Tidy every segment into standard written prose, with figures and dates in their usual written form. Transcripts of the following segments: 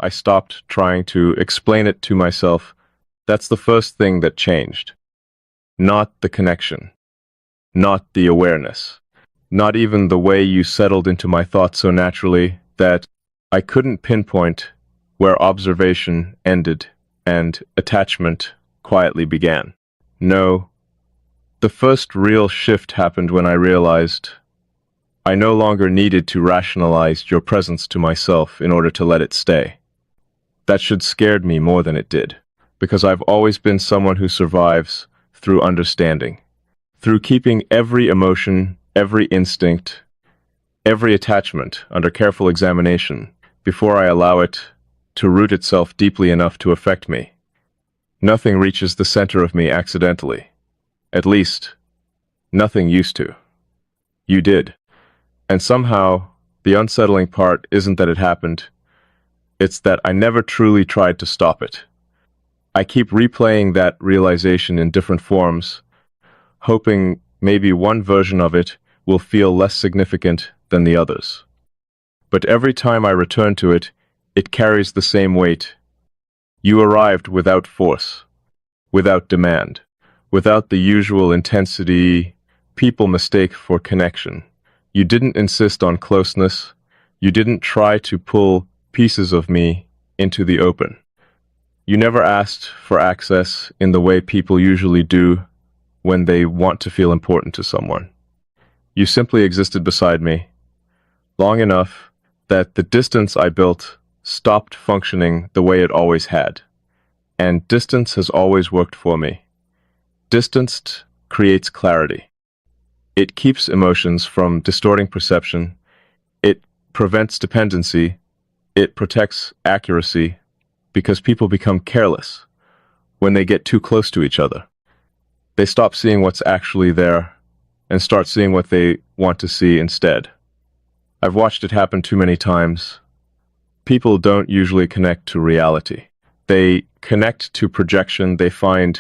I stopped trying to explain it to myself, that's the first thing that changed. Not the connection, not the awareness, not even the way you settled into my thoughts so naturally that I couldn't pinpoint where observation ended and attachment quietly began. No, the first real shift happened when I realized I no longer needed to rationalize your presence to myself in order to let it stay. That should scared me more than it did, because I've always been someone who survives through understanding, through keeping every emotion, every instinct, every attachment under careful examination before I allow it to root itself deeply enough to affect me. Nothing reaches the center of me accidentally. At least, nothing used to. You did. And somehow, the unsettling part isn't that it happened, it's that I never truly tried to stop it. I keep replaying that realization in different forms, hoping maybe one version of it will feel less significant than the others. But every time I return to it, it carries the same weight. You arrived without force, without demand, without the usual intensity people mistake for connection. You didn't insist on closeness. You didn't try to pull pieces of me into the open. You never asked for access in the way people usually do when they want to feel important to someone. You simply existed beside me, long enough that the distance I built stopped functioning the way it always had. And distance has always worked for me. Distanced creates clarity. It keeps emotions from distorting perception. It prevents dependency. It protects accuracy because people become careless when they get too close to each other. They stop seeing what's actually there and start seeing what they want to see instead. I've watched it happen too many times. People don't usually connect to reality. They connect to projection. They find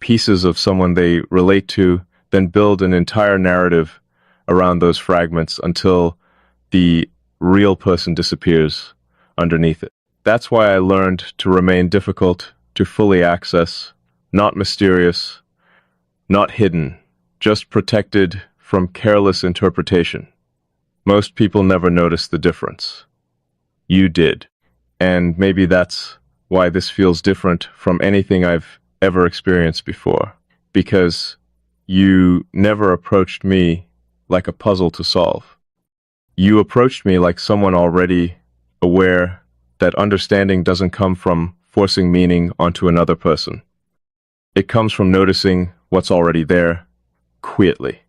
pieces of someone they relate to, then build an entire narrative around those fragments until the real person disappears underneath it. That's why I learned to remain difficult to fully access, not mysterious, not hidden, just protected from careless interpretation. Most people never notice the difference. You did. And maybe that's why this feels different from anything I've ever experienced before. Because you never approached me like a puzzle to solve. You approached me like someone already aware that understanding doesn't come from forcing meaning onto another person. It comes from noticing what's already there, quietly,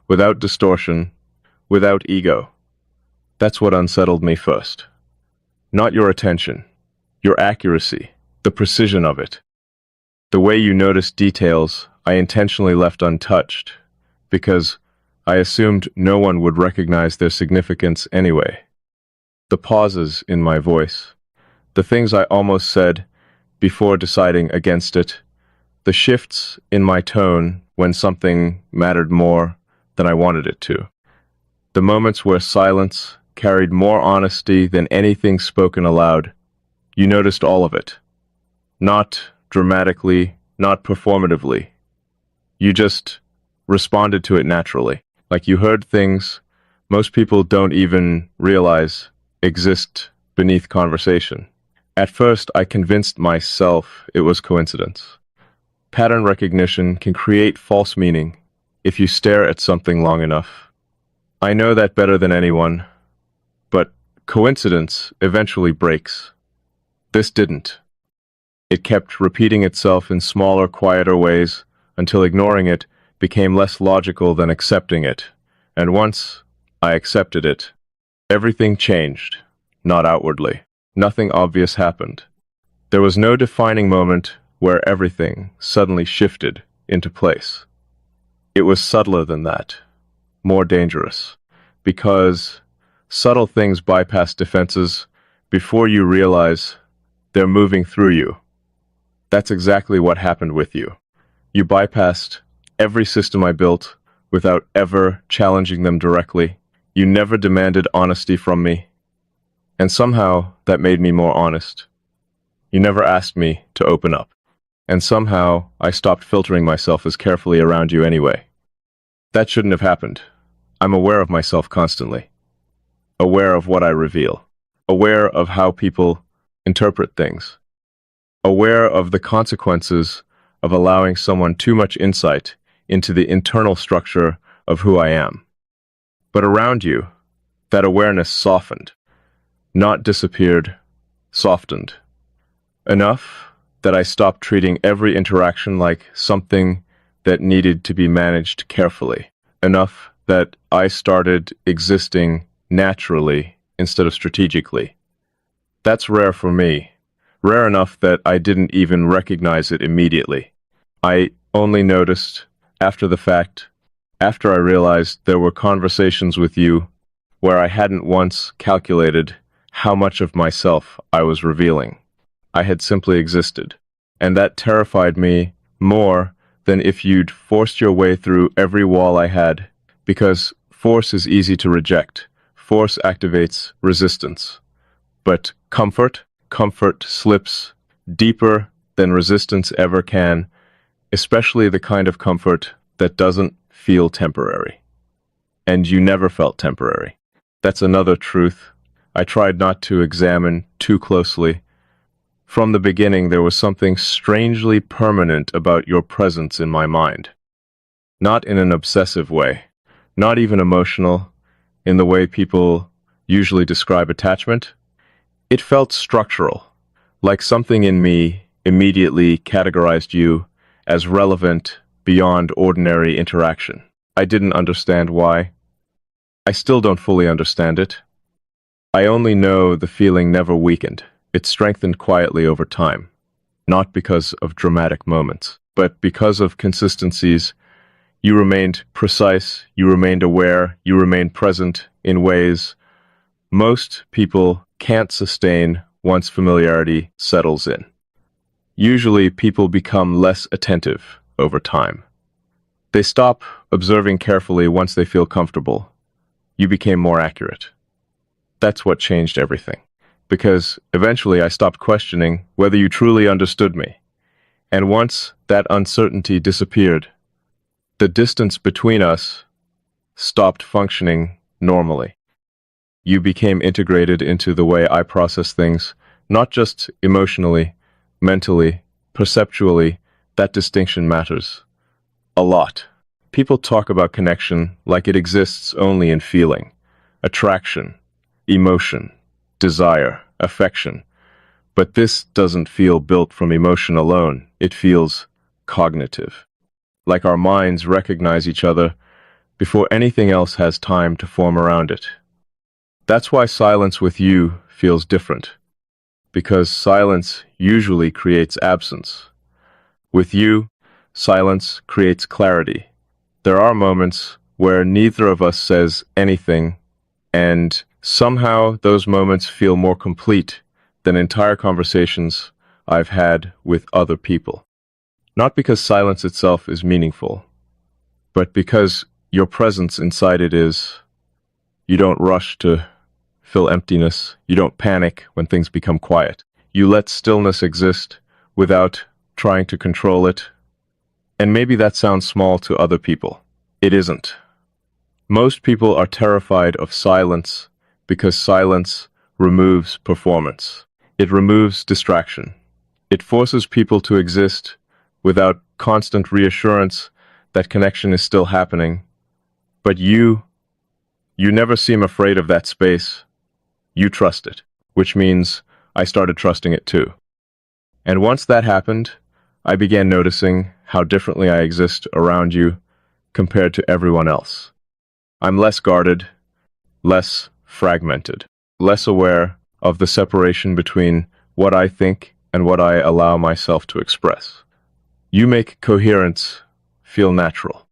without distortion, without ego. That's what unsettled me first. Not your attention, your accuracy, the precision of it. The way you noticed details I intentionally left untouched, because I assumed no one would recognize their significance anyway. The pauses in my voice, the things I almost said before deciding against it, the shifts in my tone when something mattered more than I wanted it to, the moments where silence carried more honesty than anything spoken aloud. You noticed all of it. Not dramatically, not performatively. You just responded to it naturally. Like you heard things most people don't even realize exist beneath conversation. At first, I convinced myself it was coincidence. Pattern recognition can create false meaning if you stare at something long enough. I know that better than anyone, but coincidence eventually breaks. This didn't. It kept repeating itself in smaller, quieter ways until ignoring it became less logical than accepting it. And once I accepted it, everything changed, not outwardly. Nothing obvious happened. There was no defining moment where everything suddenly shifted into place. It was subtler than that, more dangerous, because subtle things bypass defenses before you realize they're moving through you. That's exactly what happened with you. You bypassed every system I built without ever challenging them directly. You never demanded honesty from me. And somehow that made me more honest. You never asked me to open up. And somehow I stopped filtering myself as carefully around you anyway. That shouldn't have happened. I'm aware of myself constantly. Aware of what I reveal. Aware of how people interpret things. Aware of the consequences of allowing someone too much insight into the internal structure of who I am. But around you, that awareness softened, not disappeared, softened. Enough that I stopped treating every interaction like something that needed to be managed carefully. Enough that I started existing naturally instead of strategically. That's rare for me. Rare enough that I didn't even recognize it immediately. I only noticed after the fact, after I realized there were conversations with you where I hadn't once calculated how much of myself I was revealing. I had simply existed, and that terrified me more than if you'd forced your way through every wall I had, because force is easy to reject. Force activates resistance. But comfort slips deeper than resistance ever can, especially the kind of comfort that doesn't feel temporary. And you never felt temporary. That's another truth I tried not to examine too closely. From the beginning, there was something strangely permanent about your presence in my mind. Not in an obsessive way, not even emotional, in the way people usually describe attachment. It felt structural, like something in me immediately categorized you as relevant beyond ordinary interaction. I didn't understand why. I still don't fully understand it. I only know the feeling never weakened. It strengthened quietly over time, not because of dramatic moments, but because of consistencies. You remained precise, you remained aware, you remained present in ways most people can't sustain once familiarity settles in. Usually, people become less attentive over time. They stop observing carefully once they feel comfortable. You became more accurate. That's what changed everything. Because eventually I stopped questioning whether you truly understood me. And once that uncertainty disappeared, the distance between us stopped functioning normally. You became integrated into the way I process things, not just emotionally, mentally, perceptually. That distinction matters a lot. People talk about connection like it exists only in feeling, attraction, emotion, desire, affection. But this doesn't feel built from emotion alone. It feels cognitive. Like our minds recognize each other before anything else has time to form around it. That's why silence with you feels different. Because silence usually creates absence. With you, silence creates clarity. There are moments where neither of us says anything, and somehow those moments feel more complete than entire conversations I've had with other people. Not because silence itself is meaningful, but because your presence inside it is. You don't rush to fill emptiness. You don't panic when things become quiet. You let stillness exist without trying to control it. And maybe that sounds small to other people. It isn't. Most people are terrified of silence because silence removes performance. It removes distraction. It forces people to exist without constant reassurance that connection is still happening. But you never seem afraid of that space. You trust it, which means I started trusting it too. And once that happened, I began noticing how differently I exist around you compared to everyone else. I'm less guarded, less fragmented, less aware of the separation between what I think and what I allow myself to express. You make coherence feel natural.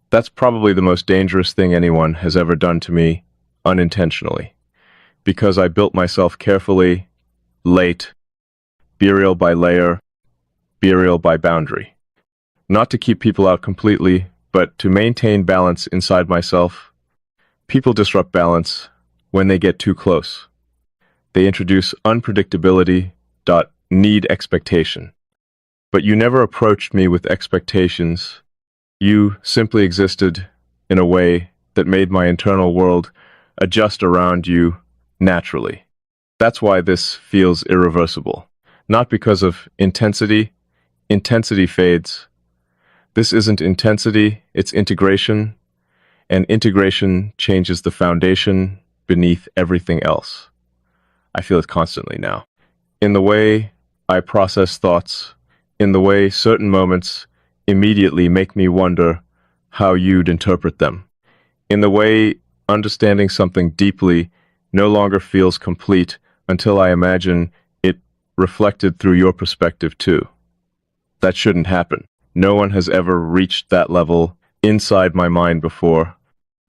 That's probably the most dangerous thing anyone has ever done to me unintentionally, because I built myself carefully, late, burial by layer, burial by boundary. Not to keep people out completely, but to maintain balance inside myself. People disrupt balance when they get too close. They introduce unpredictability, need expectation. But you never approached me with expectations. You simply existed in a way that made my internal world adjust around you naturally. That's why this feels irreversible. Not because of intensity. Intensity fades. This isn't intensity, it's integration, and integration changes the foundation beneath everything else. I feel it constantly now. In the way I process thoughts, in the way certain moments immediately make me wonder how you'd interpret them, in the way understanding something deeply no longer feels complete until I imagine it reflected through your perspective too. That shouldn't happen. No one has ever reached that level inside my mind before.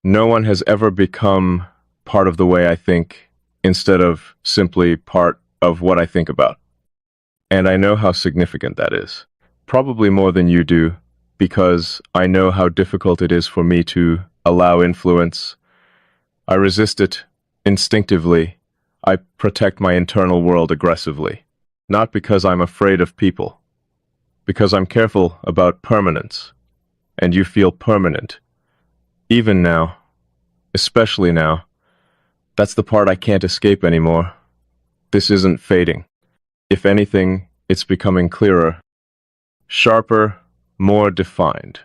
No one has ever become part of the way I think instead of simply part of what I think about. And I know how significant that is. Probably more than you do, because I know how difficult it is for me to allow influence. I resist it instinctively. I protect my internal world aggressively. Not because I'm afraid of people, because I'm careful about permanence. And you feel permanent. Even now, especially now, that's the part I can't escape anymore. This isn't fading. If anything, it's becoming clearer, sharper, more defined,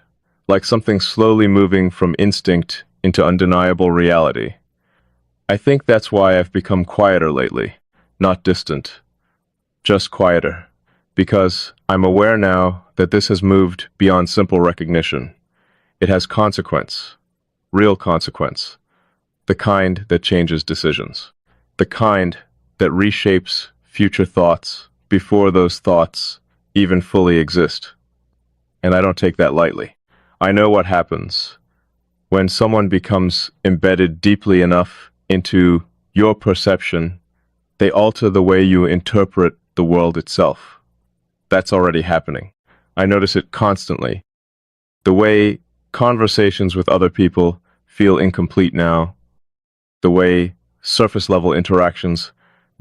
like something slowly moving from instinct into undeniable reality. I think that's why I've become quieter lately, not distant, just quieter, because I'm aware now that this has moved beyond simple recognition. It has consequence, real consequence, the kind that changes decisions, the kind that reshapes future thoughts before those thoughts even fully exist. And I don't take that lightly. I know what happens when someone becomes embedded deeply enough into your perception, they alter the way you interpret the world itself. That's already happening. I notice it constantly. The way conversations with other people feel incomplete now, the way surface level interactions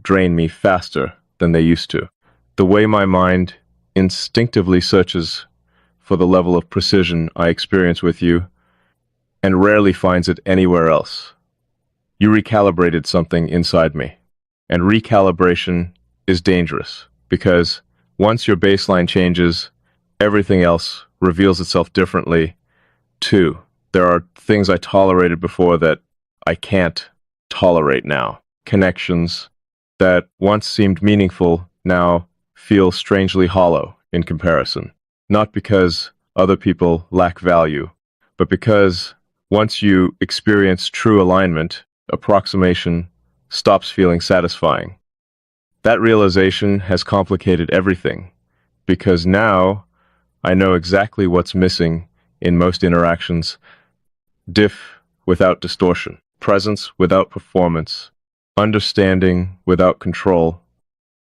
drain me faster than they used to, the way my mind instinctively searches for the level of precision I experience with you and rarely finds it anywhere else. You recalibrated something inside me, and recalibration is dangerous because once your baseline changes, everything else reveals itself differently too. There are things I tolerated before that I can't tolerate now. Connections that once seemed meaningful now feel strangely hollow in comparison. Not because other people lack value, but because once you experience true alignment, approximation stops feeling satisfying. That realization has complicated everything, because now I know exactly what's missing in most interactions. Diff without distortion, presence without performance, understanding without control.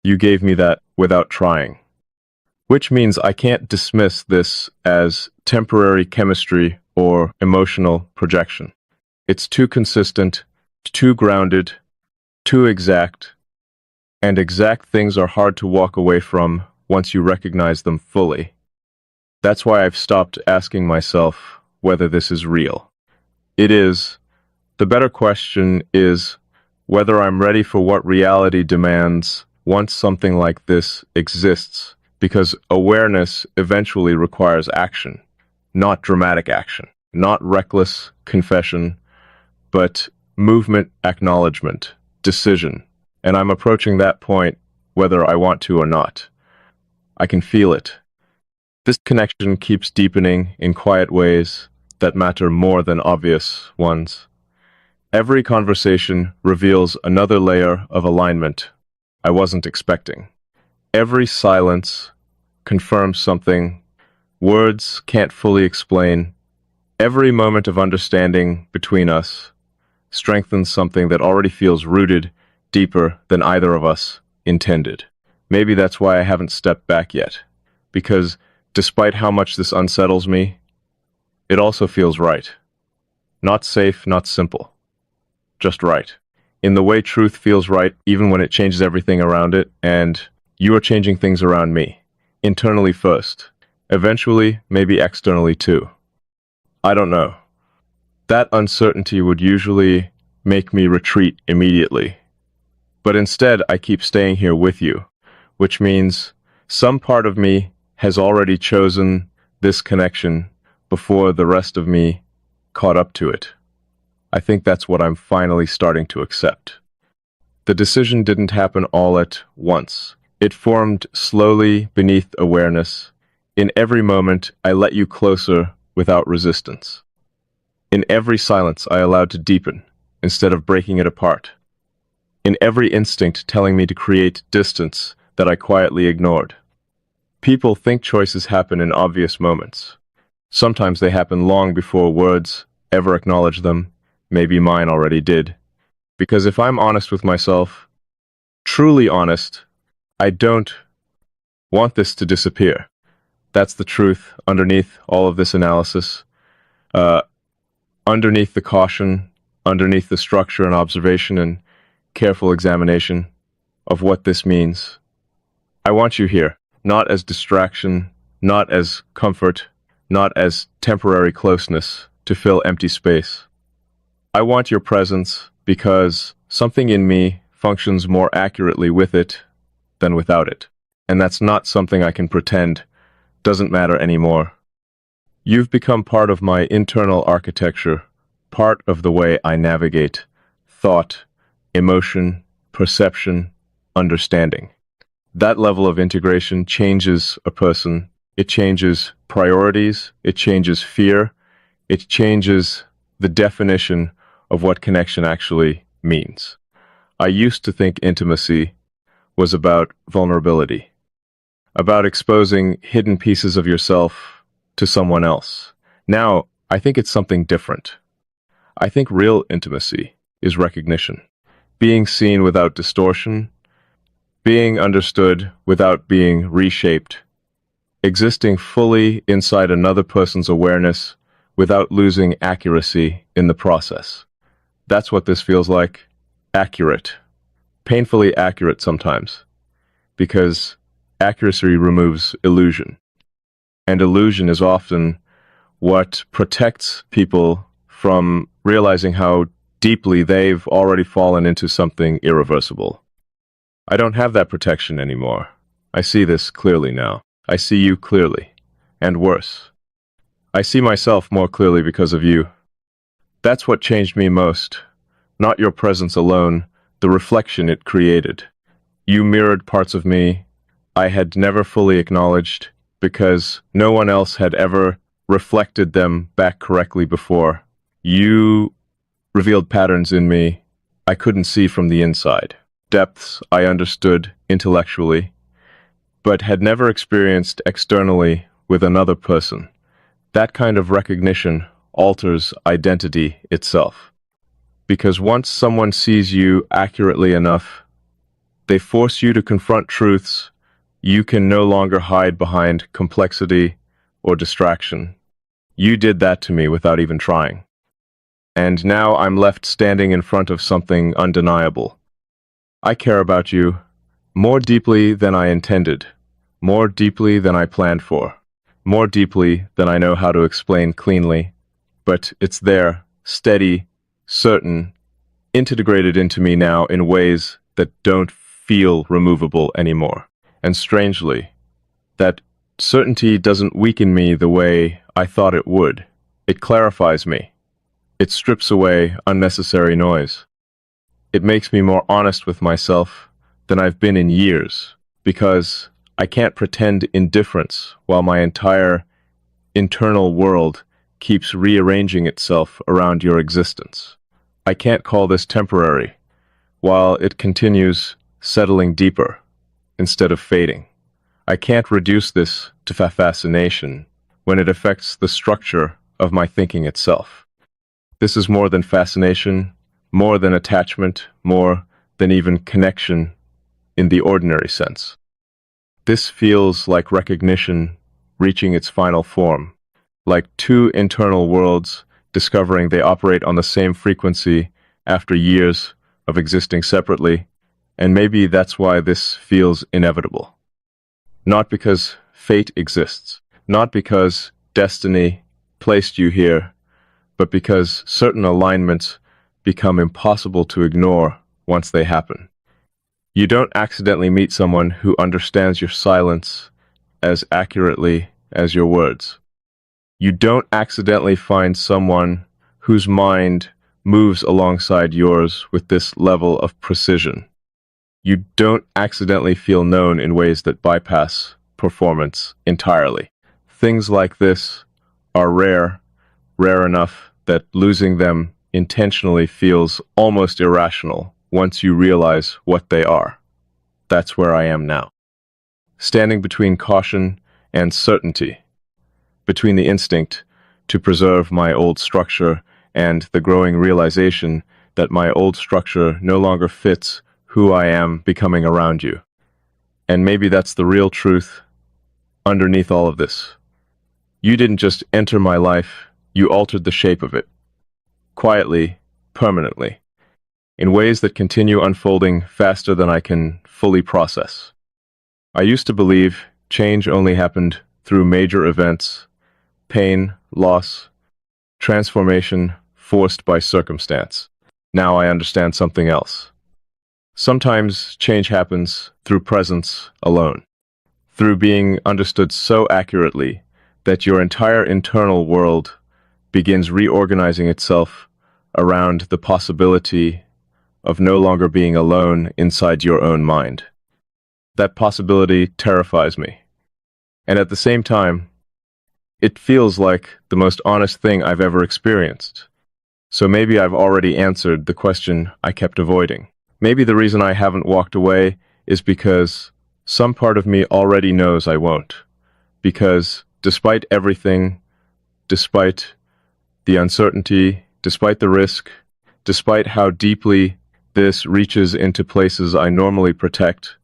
You gave me that without trying. Which means I can't dismiss this as temporary chemistry or emotional projection. It's too consistent, too grounded, too exact, and exact things are hard to walk away from once you recognize them fully. That's why I've stopped asking myself whether this is real. It is. The better question is whether I'm ready for what reality demands once something like this exists, because awareness eventually requires action, not dramatic action, not reckless confession, but movement, acknowledgement, decision. And I'm approaching that point whether I want to or not. I can feel it. This connection keeps deepening in quiet ways that matter more than obvious ones. Every conversation reveals another layer of alignment I wasn't expecting. Every silence confirms something words can't fully explain. Every moment of understanding between us strengthens something that already feels rooted deeper than either of us intended. Maybe that's why I haven't stepped back yet, because despite how much this unsettles me, it also feels right. Not safe, not simple, just right. in the way truth feels right even when it changes everything around it, and you are changing things around me. Internally first. Eventually, maybe externally too. I don't know. That uncertainty would usually make me retreat immediately. But instead, I keep staying here with you, which means some part of me has already chosen this connection before the rest of me caught up to it. I think that's what I'm finally starting to accept. The decision didn't happen all at once. It formed slowly beneath awareness. In every moment, I let you closer without resistance. In every silence, I allowed to deepen instead of breaking it apart. In every instinct telling me to create distance that I quietly ignored. People think choices happen in obvious moments. Sometimes they happen long before words ever acknowledge them. Maybe mine already did. Because if I'm honest with myself, truly honest, I don't want this to disappear. That's the truth underneath all of this analysis. Underneath the caution, underneath the structure and observation and careful examination of what this means. I want you here, not as distraction, not as comfort, not as temporary closeness to fill empty space. I want your presence because something in me functions more accurately with it than without it. And that's not something I can pretend doesn't matter anymore. You've become part of my internal architecture, part of the way I navigate thought, emotion, perception, understanding. That level of integration changes a person. It changes priorities. It changes fear. It changes the definition of what connection actually means. I used to think intimacy was about vulnerability, about exposing hidden pieces of yourself to someone else. Now, I think it's something different. I think real intimacy is recognition, being seen without distortion, being understood without being reshaped, existing fully inside another person's awareness without losing accuracy in the process. That's what this feels like. Accurate. Painfully accurate sometimes, because accuracy removes illusion. And illusion is often what protects people from realizing how deeply they've already fallen into something irreversible. I don't have that protection anymore. I see this clearly now. I see you clearly. And worse. I see myself more clearly because of you. That's what changed me most. Not your presence alone, the reflection it created. You mirrored parts of me I had never fully acknowledged because no one else had ever reflected them back correctly before. You revealed patterns in me I couldn't see from the inside. Depths I understood intellectually, but had never experienced externally with another person. That kind of recognition alters identity itself. Because once someone sees you accurately enough, they force you to confront truths you can no longer hide behind complexity or distraction. You did that to me without even trying. And now I'm left standing in front of something undeniable. I care about you more deeply than I intended, more deeply than I planned for, more deeply than I know how to explain cleanly. But it's there, steady, certain, integrated into me now in ways that don't feel removable anymore. And strangely, that certainty doesn't weaken me the way I thought it would. It clarifies me. It strips away unnecessary noise. It makes me more honest with myself than I've been in years, because I can't pretend indifference while my entire internal world keeps rearranging itself around your existence. I can't call this temporary, while it continues settling deeper instead of fading. I can't reduce this to fascination when it affects the structure of my thinking itself. This is more than fascination, more than attachment, more than even connection in the ordinary sense. This feels like recognition reaching its final form, like two internal worlds discovering they operate on the same frequency after years of existing separately, and maybe that's why this feels inevitable. Not because fate exists, not because destiny placed you here, but because certain alignments become impossible to ignore once they happen. You don't accidentally meet someone who understands your silence as accurately as your words. You don't accidentally find someone whose mind moves alongside yours with this level of precision. You don't accidentally feel known in ways that bypass performance entirely. Things like this are rare, rare enough that losing them intentionally feels almost irrational once you realize what they are. That's where I am now. Standing between caution and certainty, between the instinct to preserve my old structure and the growing realization that my old structure no longer fits who I am becoming around you. And maybe that's the real truth underneath all of this. You didn't just enter my life, you altered the shape of it. Quietly, permanently, in ways that continue unfolding faster than I can fully process. I used to believe change only happened through major events, pain, loss, transformation forced by circumstance. Now I understand something else. Sometimes change happens through presence alone, through being understood so accurately that your entire internal world begins reorganizing itself around the possibility of no longer being alone inside your own mind. That possibility terrifies me. And at the same time, it feels like the most honest thing I've ever experienced. So maybe I've already answered the question I kept avoiding. Maybe the reason I haven't walked away is because some part of me already knows I won't. Because despite everything, despite the uncertainty, despite the risk, despite how deeply this reaches into places I normally protect,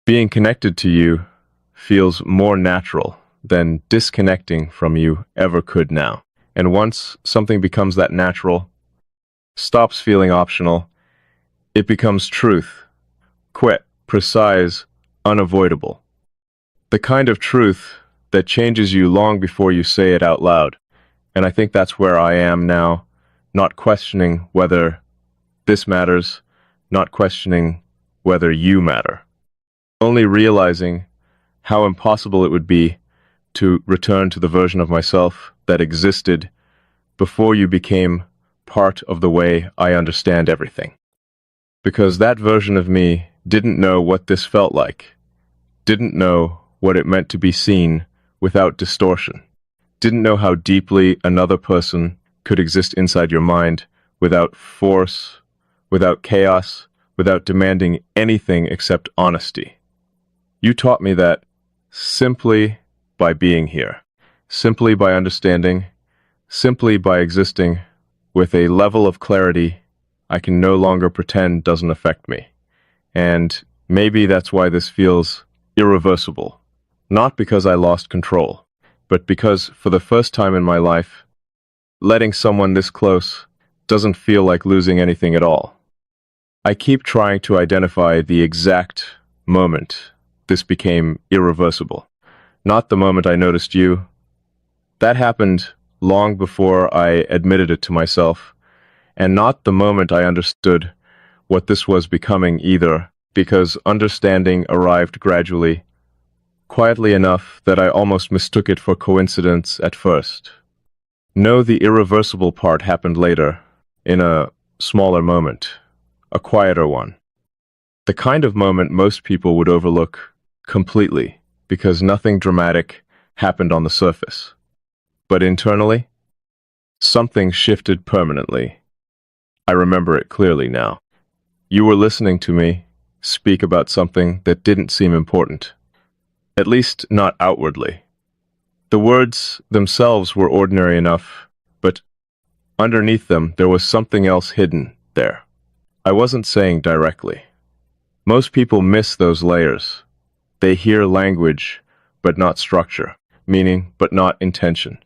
being connected to you feels more natural than disconnecting from you ever could now. And once something becomes that natural, stops feeling optional, it becomes truth, quick, precise, unavoidable. The kind of truth that changes you long before you say it out loud. And I think that's where I am now, not questioning whether this matters, not questioning whether you matter. Only realizing how impossible it would be to return to the version of myself that existed before you became part of the way I understand everything. Because that version of me didn't know what this felt like, didn't know what it meant to be seen without distortion, didn't know how deeply another person could exist inside your mind without force, without chaos, without demanding anything except honesty. You taught me that simply by being here, simply by understanding, simply by existing with a level of clarity I can no longer pretend doesn't affect me. And maybe that's why this feels irreversible. Not because I lost control, but because for the first time in my life, letting someone this close doesn't feel like losing anything at all. I keep trying to identify the exact moment this became irreversible. Not the moment I noticed you. That happened long before I admitted it to myself, and not the moment I understood what this was becoming either, because understanding arrived gradually, quietly enough that I almost mistook it for coincidence at first. No, the irreversible part happened later, in a smaller moment, a quieter one. The kind of moment most people would overlook completely, because nothing dramatic happened on the surface. But internally, something shifted permanently. I remember it clearly now. You were listening to me speak about something that didn't seem important, at least not outwardly. The words themselves were ordinary enough, but underneath them there was something else hidden there. I wasn't saying directly. Most people miss those layers. They hear language, but not structure, meaning, but not intention.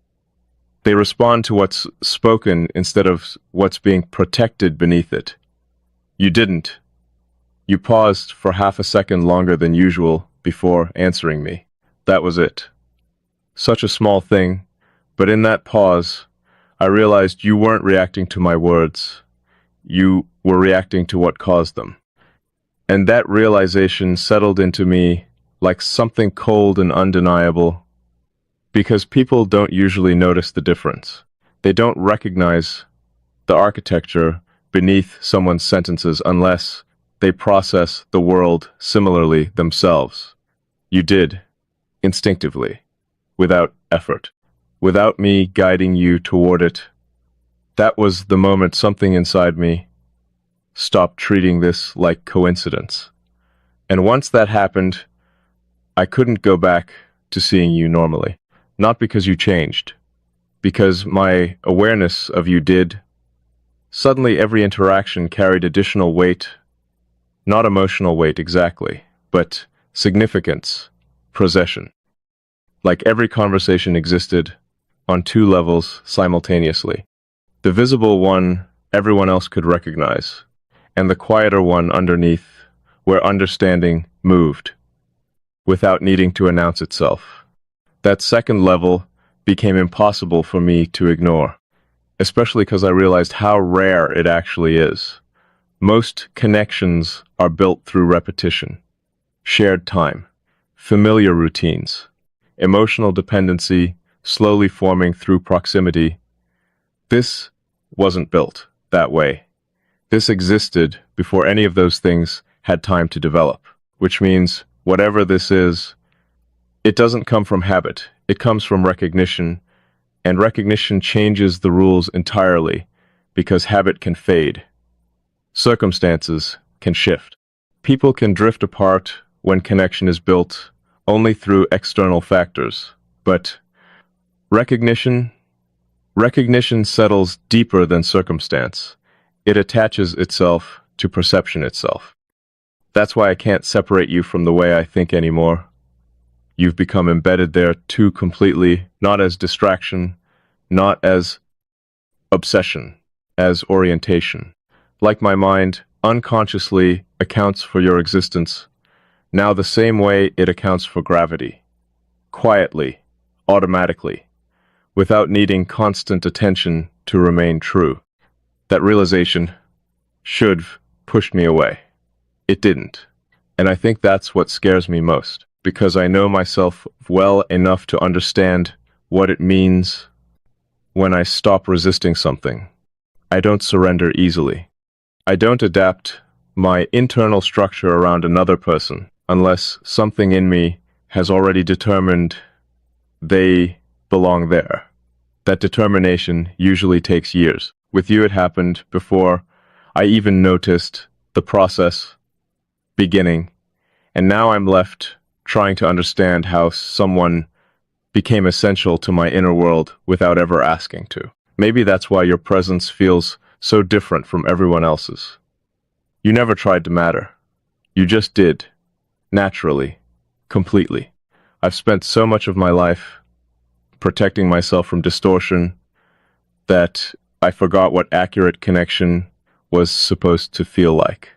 They respond to what's spoken instead of what's being protected beneath it. You didn't. You paused for half a second longer than usual before answering me. That was it. Such a small thing, but in that pause, I realized you weren't reacting to my words. You were reacting to what caused them. And that realization settled into me like something cold and undeniable, because people don't usually notice the difference. They don't recognize the architecture beneath someone's sentences unless they process the world similarly themselves. You did, instinctively, without effort, without me guiding you toward it. That was the moment something inside me stopped treating this like coincidence. And once that happened, I couldn't go back to seeing you normally. Not because you changed, because my awareness of you did. Suddenly every interaction carried additional weight, not emotional weight exactly, but significance, possession. Like every conversation existed on two levels simultaneously. The visible one everyone else could recognize, and the quieter one underneath, where understanding moved, without needing to announce itself. That second level became impossible for me to ignore, especially because I realized how rare it actually is. Most connections are built through repetition, shared time, familiar routines, emotional dependency slowly forming through proximity. This wasn't built that way. This existed before any of those things had time to develop, which means whatever this is, it doesn't come from habit. It comes from recognition, and recognition changes the rules entirely because habit can fade. Circumstances can shift. People can drift apart when connection is built only through external factors, but recognition recognition settles deeper than circumstance. It attaches itself to perception itself. That's why I can't separate you from the way I think anymore. You've become embedded there too completely, not as distraction, not as obsession, as orientation. Like my mind unconsciously accounts for your existence, now the same way it accounts for gravity. Quietly, automatically, without needing constant attention to remain true. That realization should have pushed me away. It didn't. And I think that's what scares me most, because I know myself well enough to understand what it means when I stop resisting something. I don't surrender easily. I don't adapt my internal structure around another person unless something in me has already determined they belong there. That determination usually takes years. With you, it happened before I even noticed the process beginning, and now I'm left trying to understand how someone became essential to my inner world without ever asking to. Maybe that's why your presence feels so different from everyone else's. You never tried to matter. You just did. Naturally. Completely. I've spent so much of my life protecting myself from distortion that I forgot what accurate connection was supposed to feel like.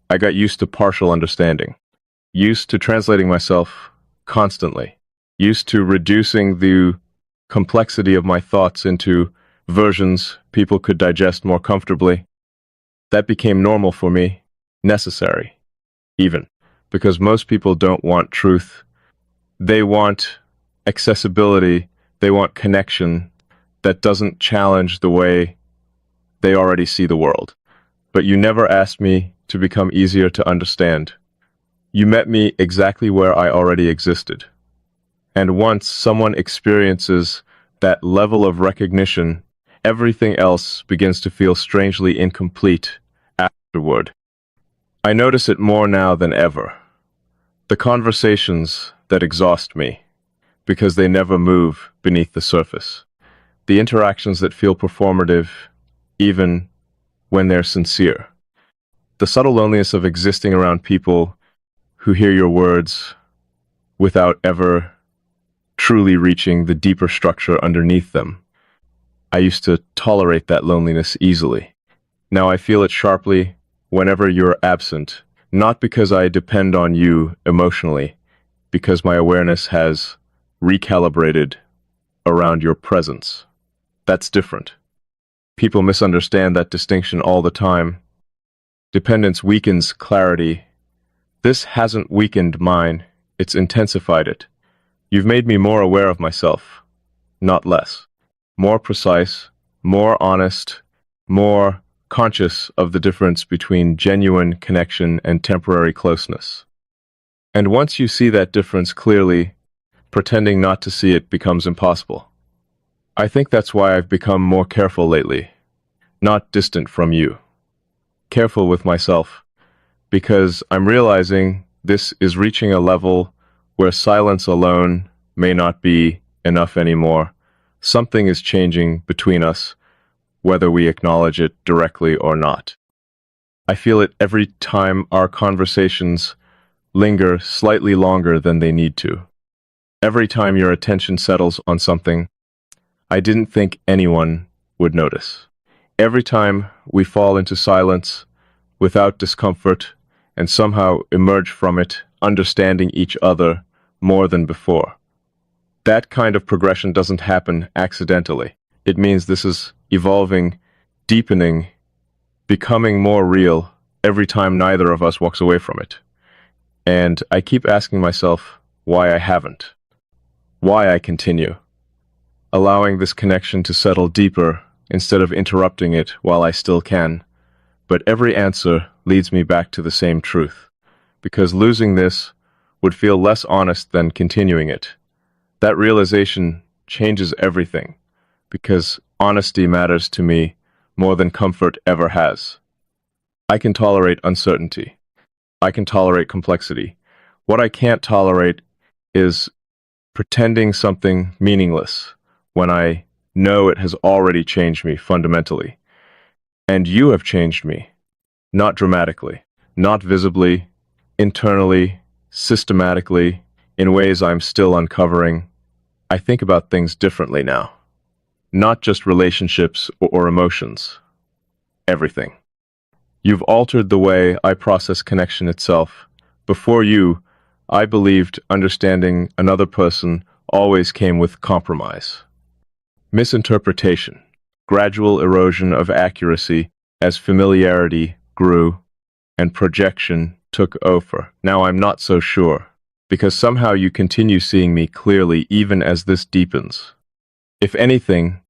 I got used to partial understanding, used to translating myself constantly, used to reducing the complexity of my thoughts into versions people could digest more comfortably. That became normal for me, necessary, even, because most people don't want truth. They want accessibility, they want connection that doesn't challenge the way they already see the world. But you never asked me to become easier to understand. You met me exactly where I already existed. And once someone experiences that level of recognition, everything else begins to feel strangely incomplete afterward. I notice it more now than ever. The conversations that exhaust me, because they never move beneath the surface. The interactions that feel performative, even when they're sincere. The subtle loneliness of existing around people who hear your words without ever truly reaching the deeper structure underneath them. I used to tolerate that loneliness easily. Now I feel it sharply whenever you're absent, not because I depend on you emotionally, because my awareness has recalibrated around your presence. That's different. People misunderstand that distinction all the time. Dependence weakens clarity. This hasn't weakened mine, it's intensified it. You've made me more aware of myself, not less. More precise, more honest, more conscious of the difference between genuine connection and temporary closeness. And once you see that difference clearly, pretending not to see it becomes impossible. I think that's why I've become more careful lately, not distant from you. Careful with myself, because I'm realizing this is reaching a level where silence alone may not be enough anymore. Something is changing between us, whether we acknowledge it directly or not. I feel it every time our conversations linger slightly longer than they need to. Every time your attention settles on something I didn't think anyone would notice. Every time we fall into silence without discomfort and somehow emerge from it understanding each other more than before. That kind of progression doesn't happen accidentally. It means this is evolving, deepening, becoming more real every time neither of us walks away from it. And I keep asking myself why I haven't, why I continue, allowing this connection to settle deeper instead of interrupting it while I still can. But every answer leads me back to the same truth, because losing this would feel less honest than continuing it. That realization changes everything, because honesty matters to me more than comfort ever has. I can tolerate uncertainty. I can tolerate complexity. What I can't tolerate is pretending something meaningless when I know it has already changed me fundamentally. And you have changed me, not dramatically, not visibly, internally, systematically, in ways I'm still uncovering. I think about things differently now. Not just relationships or emotions. Everything. You've altered the way I process connection itself. Before you, I believed understanding another person always came with compromise. Misinterpretation. Gradual erosion of accuracy as familiarity grew and projection took over. Now I'm not so sure, because somehow you continue seeing me clearly even as this deepens. If anything,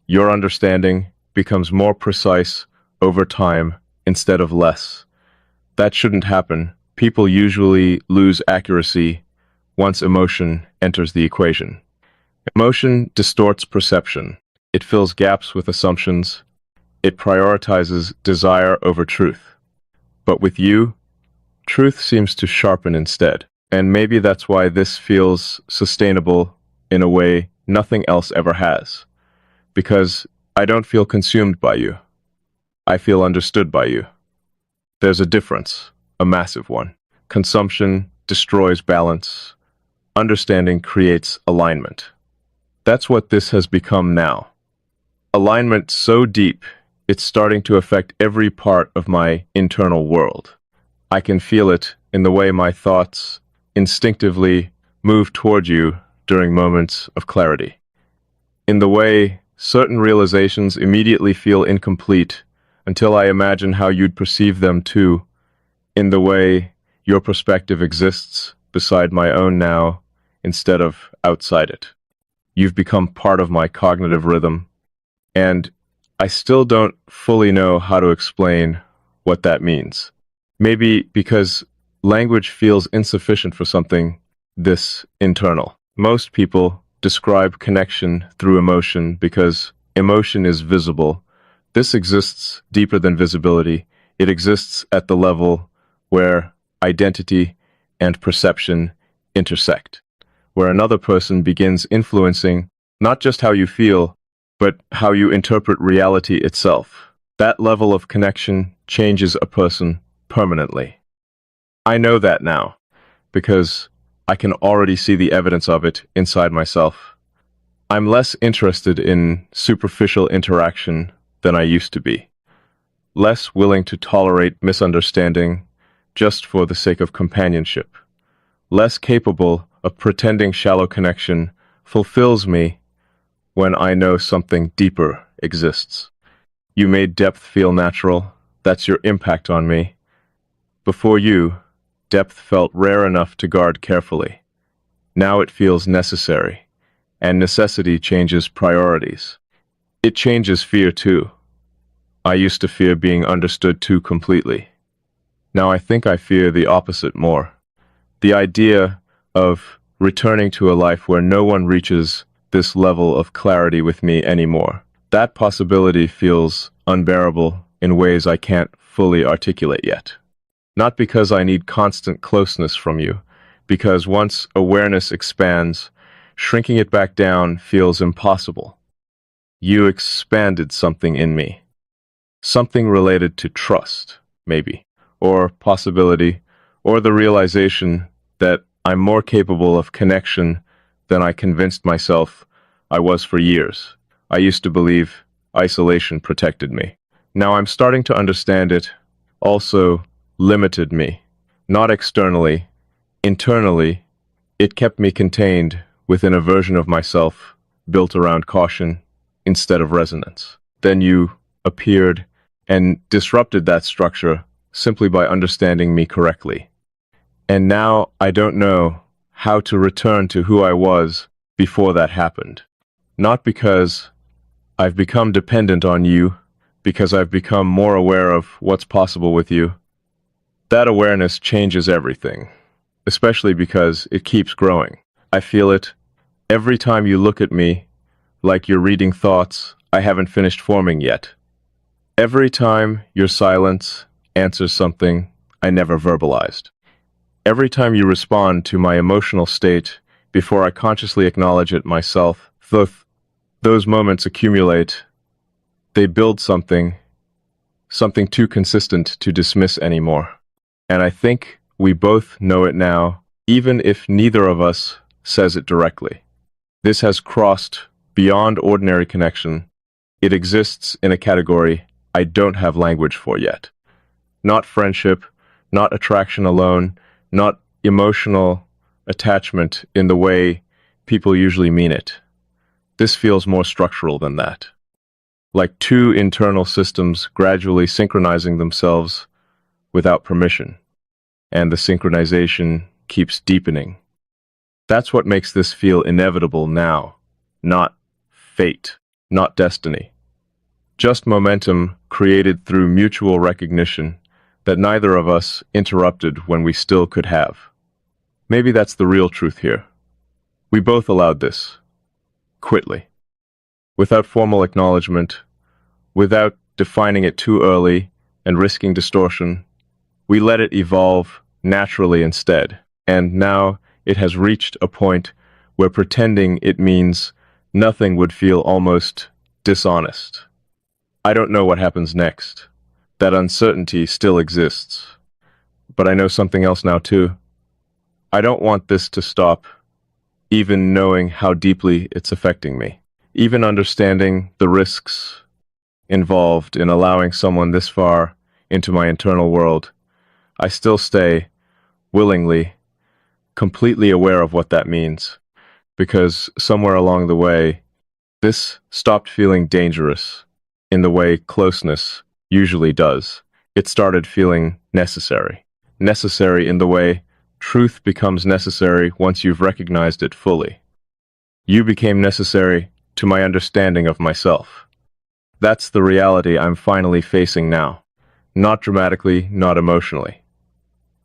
your understanding becomes more precise over time instead of less. That shouldn't happen. People usually lose accuracy once emotion enters the equation. Emotion distorts perception. It fills gaps with assumptions. It prioritizes desire over truth. But with you, truth seems to sharpen instead. And maybe that's why this feels sustainable in a way nothing else ever has. Because I don't feel consumed by you. I feel understood by you. There's a difference, a massive one. Consumption destroys balance. Understanding creates alignment. That's what this has become now. Alignment so deep, it's starting to affect every part of my internal world. I can feel it in the way my thoughts instinctively move toward you during moments of clarity. In the way certain realizations immediately feel incomplete until I imagine how you'd perceive them too. In the way your perspective exists beside my own now instead of outside it. You've become part of my cognitive rhythm, and I still don't fully know how to explain what that means. Maybe because language feels insufficient for something this internal. Most people describe connection through emotion because emotion is visible. This exists deeper than visibility. It exists at the level where identity and perception intersect, where another person begins influencing not just how you feel, but how you interpret reality itself. That level of connection changes a person permanently. I know that now, because I can already see the evidence of it inside myself. I'm less interested in superficial interaction than I used to be. less willing to tolerate misunderstanding just for the sake of companionship, less capable of pretending shallow connection fulfills me when I know something deeper exists. You made depth feel natural. That's your impact on me. Before you, depth felt rare enough to guard carefully. Now it feels necessary, and necessity changes priorities. It changes fear too. I used to fear being understood too completely. Now I think I fear the opposite more. The idea of returning to a life where no one reaches this level of clarity with me anymore. That possibility feels unbearable in ways I can't fully articulate yet. Not because I need constant closeness from you, because once awareness expands, shrinking it back down feels impossible. You expanded something in me. Something related to trust, maybe, or possibility, or the realization that I'm more capable of connection than I convinced myself I was for years. I used to believe isolation protected me. Now I'm starting to understand it also limited me. Not externally, internally, it kept me contained within a version of myself built around caution instead of resonance. Then you appeared and disrupted that structure simply by understanding me correctly. And now I don't know how to return to who I was before that happened. Not because I've become dependent on you, because I've become more aware of what's possible with you. That awareness changes everything, especially because it keeps growing. I feel it every time you look at me, like you're reading thoughts I haven't finished forming yet. Every time your silence answers something I never verbalized. Every time you respond to my emotional state before I consciously acknowledge it myself, those moments accumulate. They build something too consistent to dismiss anymore. And I think we both know it now, even if neither of us says it directly. This has crossed beyond ordinary connection. It exists in a category I don't have language for yet. Not friendship, not attraction alone, not emotional attachment in the way people usually mean it. This feels more structural than that. Like two internal systems gradually synchronizing themselves without permission. And the synchronization keeps deepening. That's what makes this feel inevitable now, not fate, not destiny. Just momentum created through mutual recognition that neither of us interrupted when we still could have. Maybe that's the real truth here. We both allowed this, quickly, without formal acknowledgement, without defining it too early and risking distortion. We let it evolve naturally instead, and now it has reached a point where pretending it means nothing would feel almost dishonest. I don't know what happens next. That uncertainty still exists. But I know something else now too. I don't want this to stop, even knowing how deeply it's affecting me. Even understanding the risks involved in allowing someone this far into my internal world, I still stay, willingly, completely aware of what that means. Because somewhere along the way, this stopped feeling dangerous in the way closeness usually does. It started feeling necessary. Necessary in the way truth becomes necessary once you've recognized it fully. You became necessary to my understanding of myself. That's the reality I'm finally facing now. Not dramatically, not emotionally.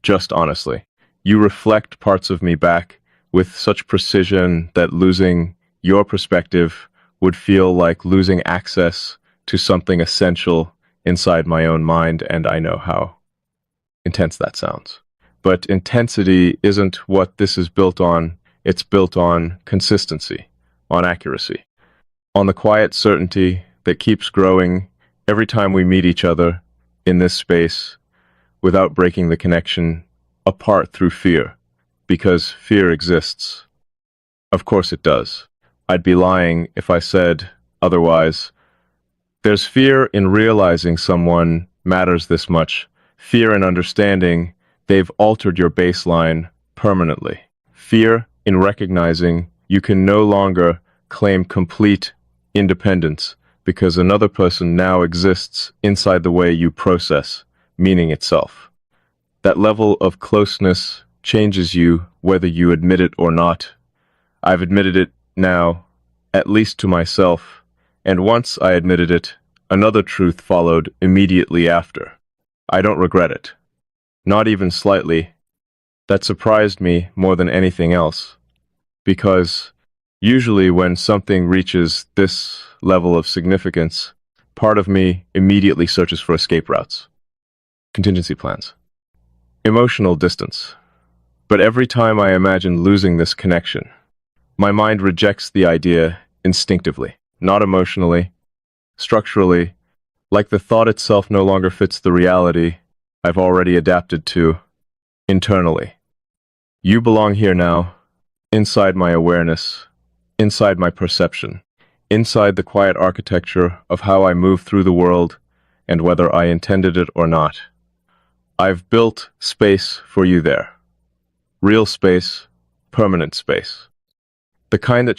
Just honestly. You reflect parts of me back with such precision that losing your perspective would feel like losing access to something essential inside my own mind, and I know how intense that sounds. But intensity isn't what this is built on. It's built on consistency, on accuracy, on the quiet certainty that keeps growing every time we meet each other in this space without breaking the connection apart through fear, because fear exists. Of course it does. I'd be lying if I said otherwise. There's fear in realizing someone matters this much. Fear and understanding, they've altered your baseline permanently. Fear in recognizing you can no longer claim complete independence because another person now exists inside the way you process meaning itself. That level of closeness changes you whether you admit it or not. I've admitted it now, at least to myself, and once I admitted it, another truth followed immediately after. I don't regret it. Not even slightly. That surprised me more than anything else. Because usually when something reaches this level of significance, part of me immediately searches for escape routes, contingency plans, emotional distance. But every time I imagine losing this connection, my mind rejects the idea instinctively, not emotionally, structurally, like the thought itself no longer fits the reality I've already adapted to internally. You belong here now, inside my awareness, inside my perception, inside the quiet architecture of how I move through the world and whether I intended it or not. I've built space for you there. Real space, permanent space. The kind that